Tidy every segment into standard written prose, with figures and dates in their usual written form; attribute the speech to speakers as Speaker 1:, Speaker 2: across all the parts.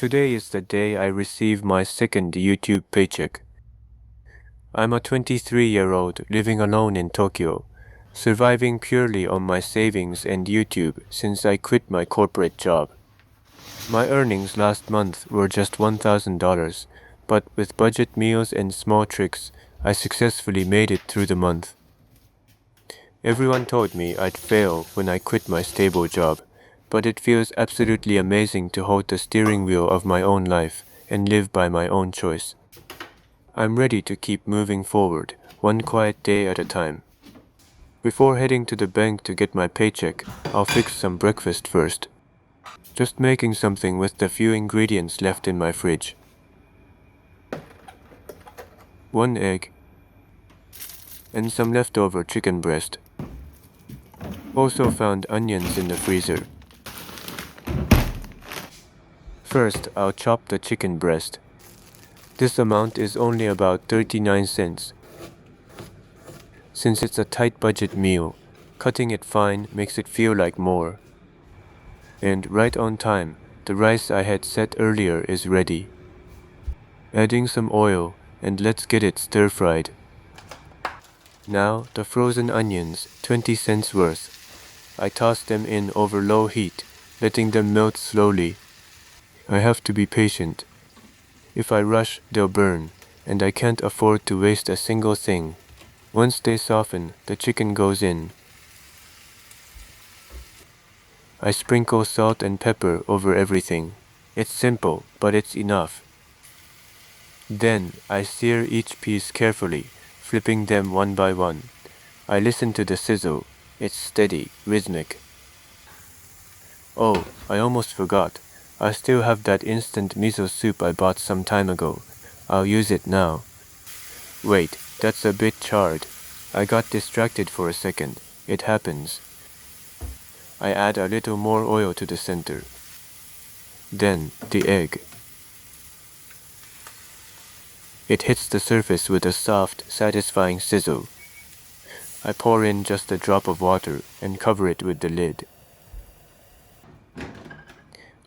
Speaker 1: Today is the day I receive my second YouTube paycheck. I'm a 23-year-old living alone in Tokyo, surviving purely on my savings and YouTube since I quit my corporate job. My earnings last month were just $1,000, but with budget meals and small tricks, I successfully made it through the month. Everyone told me I'd fail when I quit my stable job, but it feels absolutely amazing to hold the steering wheel of my own life and live by my own choice. I'm ready to keep moving forward, one quiet day at a time. Before heading to the bank to get my paycheck, I'll fix some breakfast first. Just making something with the few ingredients left in my fridge. 1 egg and some leftover chicken breast. Also found onions in the freezer. First, I'll chop the chicken breast. This amount is only about 39 cents. Since it's a tight budget meal, cutting it fine makes it feel like more. And right on time, the rice I had set earlier is ready. Adding some oil and let's get it stir-fried. Now, the frozen onions, 20 cents worth. I toss them in over low heat, letting them melt slowly. I have to be patient. If I rush, they'll burn, and I can't afford to waste a single thing. Once they soften, the chicken goes in. I sprinkle salt and pepper over everything. It's simple, but it's enough. Then, I sear each piece carefully, flipping them one by one. I listen to the sizzle. It's steady, rhythmic. Oh, I almost forgot. I still have that instant miso soup I bought some time ago. I'll use it now. Wait, that's a bit charred. I got distracted for a second. It happens. I add a little more oil to the center. Then, the egg. It hits the surface with a soft, satisfying sizzle. I pour in just a drop of water and cover it with the lid.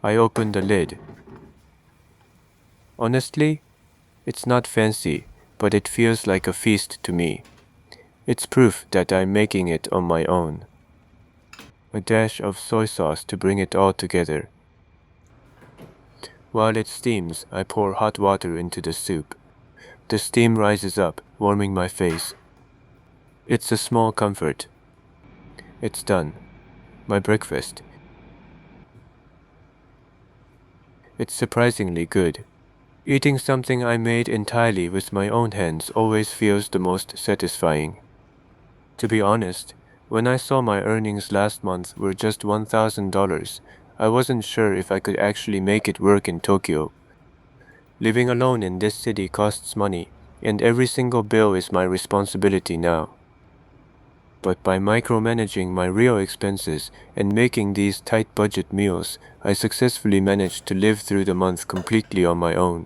Speaker 1: I open the lid. Honestly, it's not fancy, but it feels like a feast to me. It's proof that I'm making it on my own. A dash of soy sauce to bring it all together. While it steams, I pour hot water into the soup. The steam rises up, warming my face. It's a small comfort. It's done. My breakfast. It's surprisingly good. Eating something I made entirely with my own hands always feels the most satisfying. To be honest, when I saw my earnings last month were just $1,000, I wasn't sure if I could actually make it work in Tokyo. Living alone in this city costs money, and every single bill is my responsibility now. But by micromanaging my real expenses and making these tight budget meals, I successfully managed to live through the month completely on my own.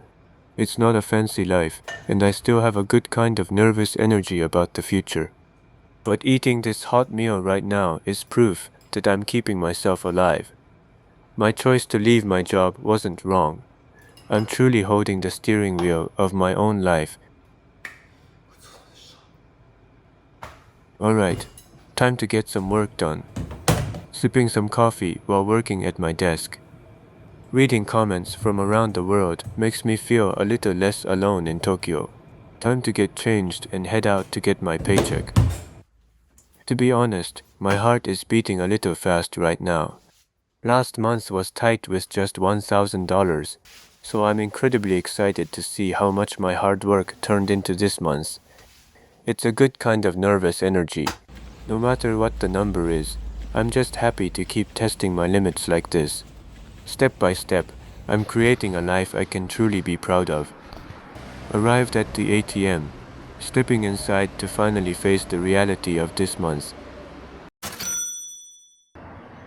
Speaker 1: It's not a fancy life, and I still have a good kind of nervous energy about the future. But eating this hot meal right now is proof that I'm keeping myself alive. My choice to leave my job wasn't wrong. I'm truly holding the steering wheel of my own life. Alright, time to get some work done. Sipping some coffee while working at my desk. Reading comments from around the world makes me feel a little less alone in Tokyo. Time to get changed and head out to get my paycheck. To be honest, my heart is beating a little fast right now. Last month was tight with just $1,000, so I'm incredibly excited to see how much my hard work turned into this month. It's a good kind of nervous energy. No matter what the number is, I'm just happy to keep testing my limits like this. Step by step, I'm creating a life I can truly be proud of. Arrived at the ATM, slipping inside to finally face the reality of this month.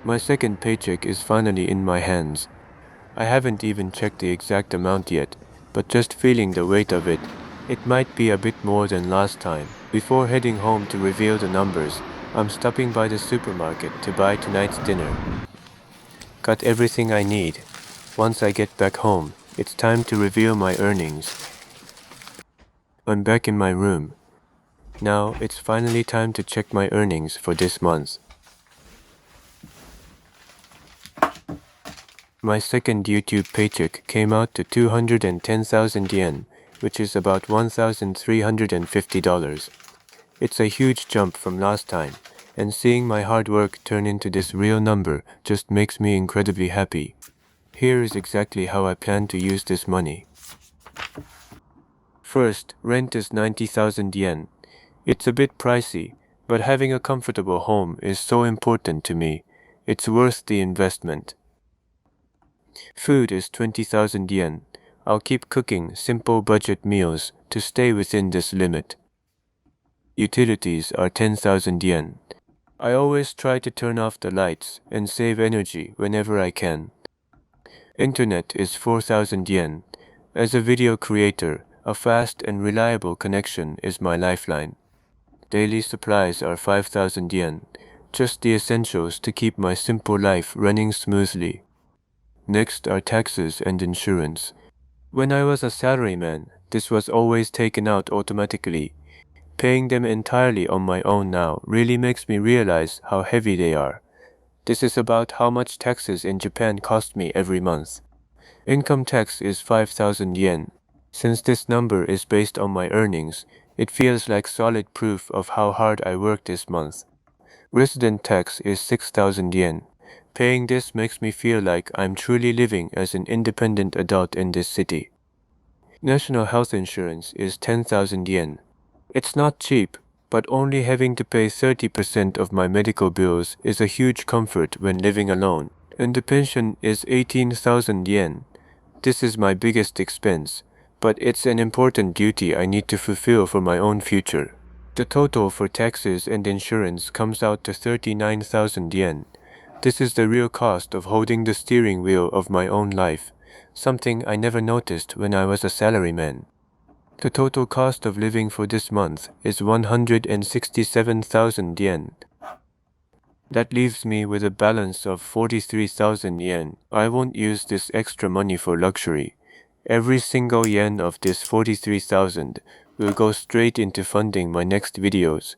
Speaker 1: My second paycheck is finally in my hands. I haven't even checked the exact amount yet, but just feeling the weight of it, it might be a bit more than last time. Before heading home to reveal the numbers, I'm stopping by the supermarket to buy tonight's dinner. Got everything I need. Once I get back home, it's time to reveal my earnings. I'm back in my room. Now it's finally time to check my earnings for this month. My second YouTube paycheck came out to 210,000 yen, which is about $1,350. It's a huge jump from last time, and seeing my hard work turn into this real number just makes me incredibly happy. Here is exactly how I plan to use this money. First, rent is 90,000 yen. It's a bit pricey, but having a comfortable home is so important to me. It's worth the investment. Food is 20,000 yen. I'll keep cooking simple budget meals to stay within this limit. Utilities are 10,000 yen. I always try to turn off the lights and save energy whenever I can. Internet is 4,000 yen. As a video creator, a fast and reliable connection is my lifeline. Daily supplies are 5,000 yen, just the essentials to keep my simple life running smoothly. Next are taxes and insurance. When I was a salaryman, this was always taken out automatically. Paying them entirely on my own now really makes me realize how heavy they are. This is about how much taxes in Japan cost me every month. Income tax is 5,000 yen. Since this number is based on my earnings, it feels like solid proof of how hard I worked this month. Resident tax is 6,000 yen. Paying this makes me feel like I'm truly living as an independent adult in this city. National health insurance is 10,000 yen. It's not cheap, but only having to pay 30% of my medical bills is a huge comfort when living alone. And the pension is 18,000 yen. This is my biggest expense, but it's an important duty I need to fulfill for my own future. The total for taxes and insurance comes out to 39,000 yen. This is the real cost of holding the steering wheel of my own life, something I never noticed when I was a salaryman. The total cost of living for this month is 167,000 yen. That leaves me with a balance of 43,000 yen. I won't use this extra money for luxury. Every single yen of this 43,000 will go straight into funding my next videos,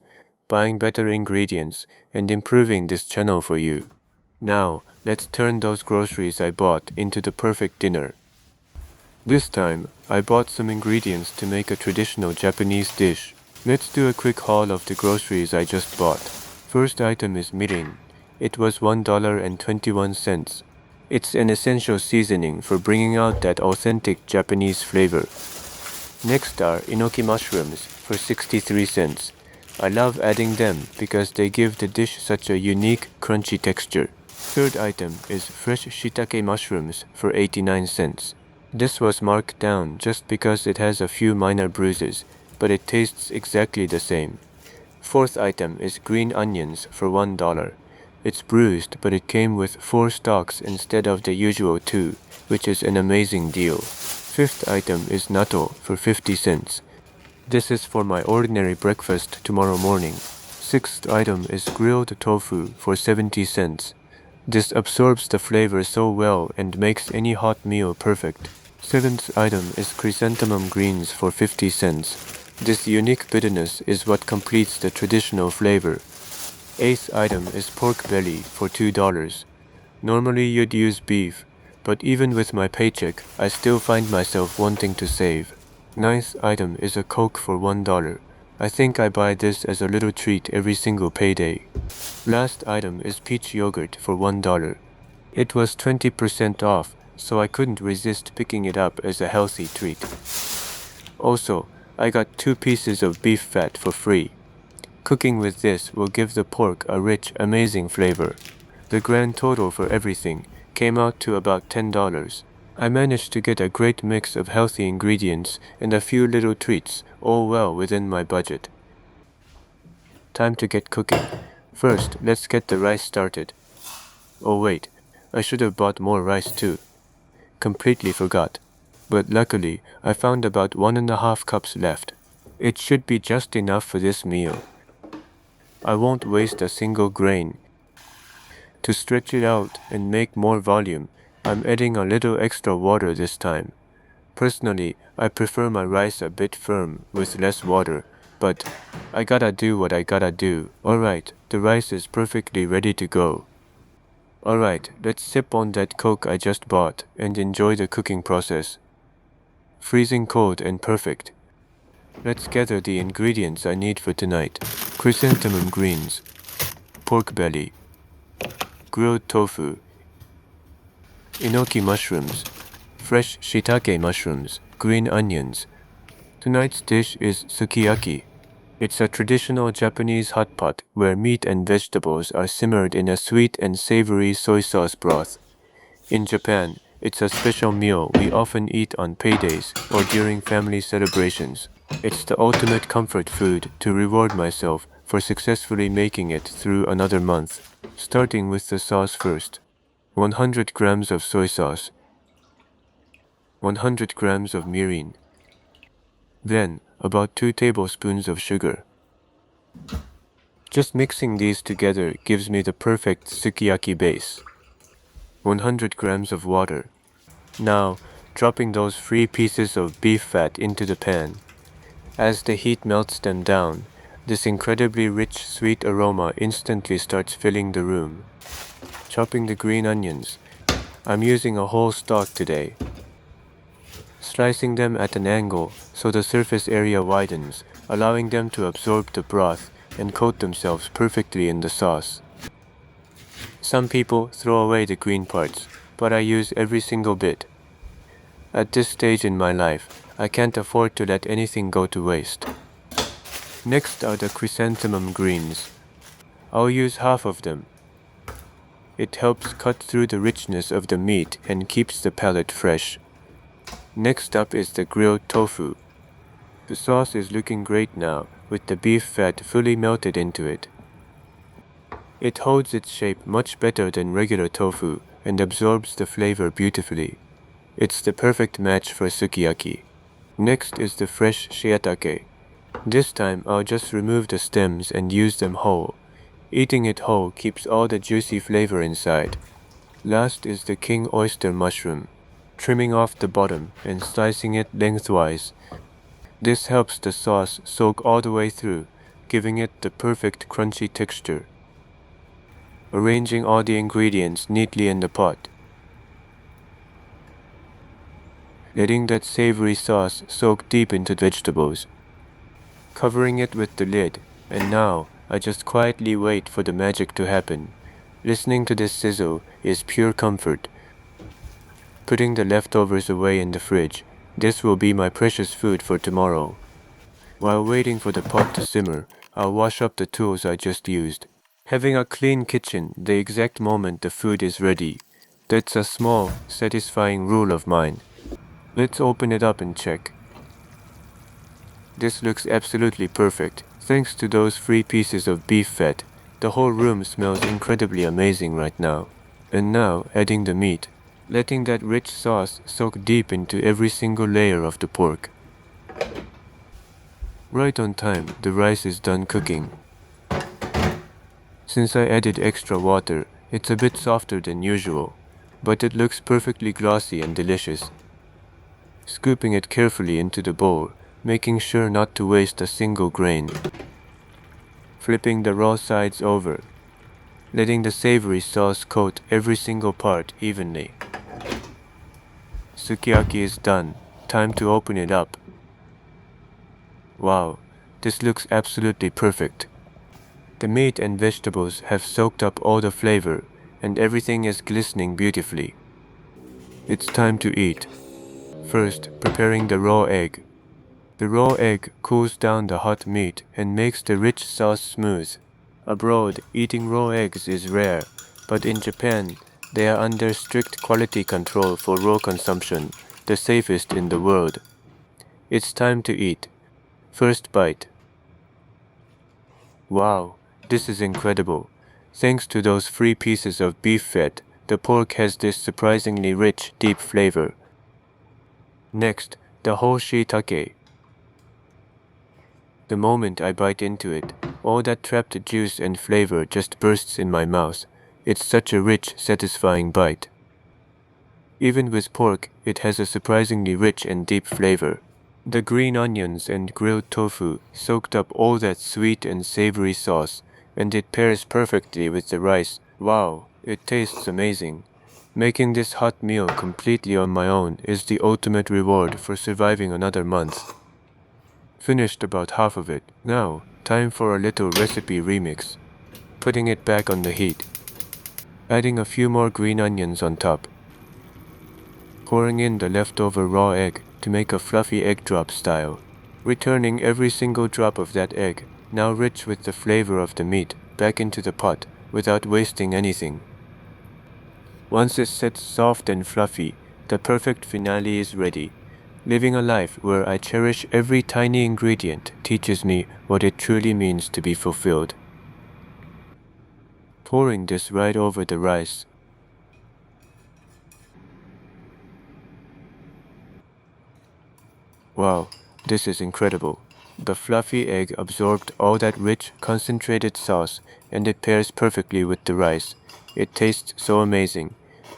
Speaker 1: buying better ingredients, and improving this channel for you. Now, let's turn those groceries I bought into the perfect dinner. This time, I bought some ingredients to make a traditional Japanese dish. Let's do a quick haul of the groceries I just bought. First item is mirin. It was $1.21. It's an essential seasoning for bringing out that authentic Japanese flavor. Next are enoki mushrooms for 63 cents. I love adding them because they give the dish such a unique, crunchy texture. Third item is fresh shiitake mushrooms for 89 cents. This was marked down just because it has a few minor bruises, but it tastes exactly the same. Fourth item is green onions for $1. It's bruised, but it came with 4 stalks instead of the usual 2, which is an amazing deal. Fifth item is natto for 50 cents. This is for my ordinary breakfast tomorrow morning. Sixth item is grilled tofu for 70 cents. This absorbs the flavor so well and makes any hot meal perfect. Seventh item is chrysanthemum greens for 50 cents. This unique bitterness is what completes the traditional flavor. Eighth item is pork belly for $2. Normally you'd use beef, but even with my paycheck, I still find myself wanting to save. Ninth item is a Coke for $1. I think I buy this as a little treat every single payday. Last item is peach yogurt for $1. It was 20% off, so I couldn't resist picking it up as a healthy treat. Also, I got 2 pieces of beef fat for free. Cooking with this will give the pork a rich, amazing flavor. The grand total for everything came out to about $10. I managed to get a great mix of healthy ingredients and a few little treats, all well within my budget. Time to get cooking. First, let's get the rice started. Oh wait, I should have bought more rice too. Completely forgot. But luckily, I found about 1.5 cups left. It should be just enough for this meal. I won't waste a single grain. To stretch it out and make more volume, I'm adding a little extra water this time. Personally, I prefer my rice a bit firm with less water, but I gotta do what I gotta do. Alright, the rice is perfectly ready to go. Alright, let's sip on that Coke I just bought and enjoy the cooking process. Freezing cold and perfect. Let's gather the ingredients I need for tonight. Chrysanthemum greens, pork belly, grilled tofu, enoki mushrooms, fresh shiitake mushrooms, green onions. Tonight's dish is sukiyaki. It's a traditional Japanese hot pot where meat and vegetables are simmered in a sweet and savory soy sauce broth. In Japan, it's a special meal we often eat on paydays or during family celebrations. It's the ultimate comfort food to reward myself for successfully making it through another month. Starting with the sauce first. 100 grams of soy sauce. 100 grams of mirin. Then, about 2 tablespoons of sugar. Just mixing these together gives me the perfect sukiyaki base. 100 grams of water. Now, dropping those 3 pieces of beef fat into the pan. As the heat melts them down, this incredibly rich sweet aroma instantly starts filling the room. Chopping the green onions. I'm using a whole stalk today. Slicing them at an angle so the surface area widens, allowing them to absorb the broth and coat themselves perfectly in the sauce. Some people throw away the green parts, but I use every single bit. At this stage in my life, I can't afford to let anything go to waste. Next are the chrysanthemum greens. I'll use half of them. It helps cut through the richness of the meat and keeps the palate fresh. Next up is the grilled tofu. The sauce is looking great now, with the beef fat fully melted into it. It holds its shape much better than regular tofu and absorbs the flavor beautifully. It's the perfect match for sukiyaki. Next is the fresh shiitake. This time I'll just remove the stems and use them whole. Eating it whole keeps all the juicy flavor inside. Last is the king oyster mushroom. Trimming off the bottom and slicing it lengthwise. This helps the sauce soak all the way through, giving it the perfect crunchy texture. Arranging all the ingredients neatly in the pot. Letting that savory sauce soak deep into the vegetables. Covering it with the lid, and now I just quietly wait for the magic to happen. Listening to this sizzle is pure comfort. Putting the leftovers away in the fridge, this will be my precious food for tomorrow. While waiting for the pot to simmer, I'll wash up the tools I just used. Having a clean kitchen the exact moment the food is ready, that's a small, satisfying rule of mine. Let's open it up and check. This looks absolutely perfect. Thanks to those 3 pieces of beef fat, the whole room smells incredibly amazing right now. And now, adding the meat. Letting that rich sauce soak deep into every single layer of the pork. Right on time, the rice is done cooking. Since I added extra water, it's a bit softer than usual, but it looks perfectly glossy and delicious. Scooping it carefully into the bowl, making sure not to waste a single grain. Flipping the raw sides over, letting the savory sauce coat every single part evenly. Sukiyaki is done. Time to open it up. Wow, this looks absolutely perfect. The meat and vegetables have soaked up all the flavor, and everything is glistening beautifully. It's time to eat. First, preparing the raw egg. The raw egg cools down the hot meat and makes the rich sauce smooth. Abroad, eating raw eggs is rare, but in Japan, they are under strict quality control for raw consumption, the safest in the world. It's time to eat. First bite. Wow, this is incredible. Thanks to those 3 pieces of beef fat, the pork has this surprisingly rich, deep flavor. Next, the whole shiitake. The moment I bite into it, all that trapped juice and flavor just bursts in my mouth. It's such a rich, satisfying bite. Even with pork, it has a surprisingly rich and deep flavor. The green onions and grilled tofu soaked up all that sweet and savory sauce, and it pairs perfectly with the rice. Wow, it tastes amazing. Making this hot meal completely on my own is the ultimate reward for surviving another month. Finished about half of it. Now, time for a little recipe remix. Putting it back on the heat. Adding a few more green onions on top. Pouring in the leftover raw egg to make a fluffy egg drop style. Returning every single drop of that egg, now rich with the flavor of the meat, back into the pot without wasting anything. Once it sets soft and fluffy, the perfect finale is ready. Living a life where I cherish every tiny ingredient teaches me what it truly means to be fulfilled. Pouring this right over the rice. Wow, this is incredible. The fluffy egg absorbed all that rich, concentrated sauce, and it pairs perfectly with the rice. It tastes so amazing.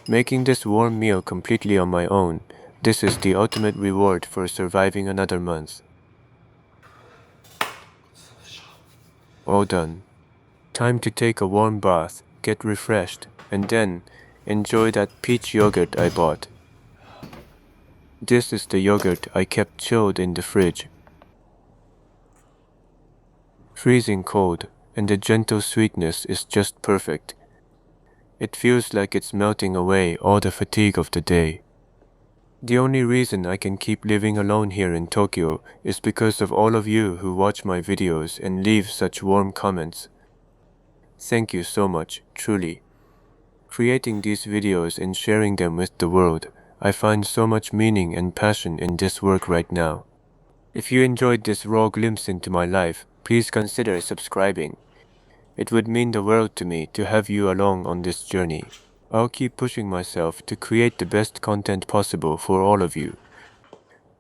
Speaker 1: Making this warm meal completely on my own, this is the ultimate reward for surviving another month. All done. Time to take a warm bath, get refreshed, and then enjoy that peach yogurt I bought. This is the yogurt I kept chilled in the fridge. Freezing cold, and the gentle sweetness is just perfect. It feels like it's melting away all the fatigue of the day. The only reason I can keep living alone here in Tokyo is because of all of you who watch my videos and leave such warm comments. Thank you so much, truly. Creating these videos and sharing them with the world, I find so much meaning and passion in this work right now. If you enjoyed this raw glimpse into my life, please consider subscribing. It would mean the world to me to have you along on this journey. I'll keep pushing myself to create the best content possible for all of you.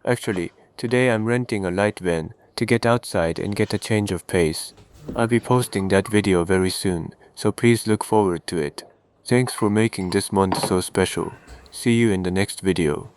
Speaker 1: Actually, today I'm renting a light van to get outside and get a change of pace. I'll be posting that video very soon, so please look forward to it. Thanks for making this month so special. See you in the next video.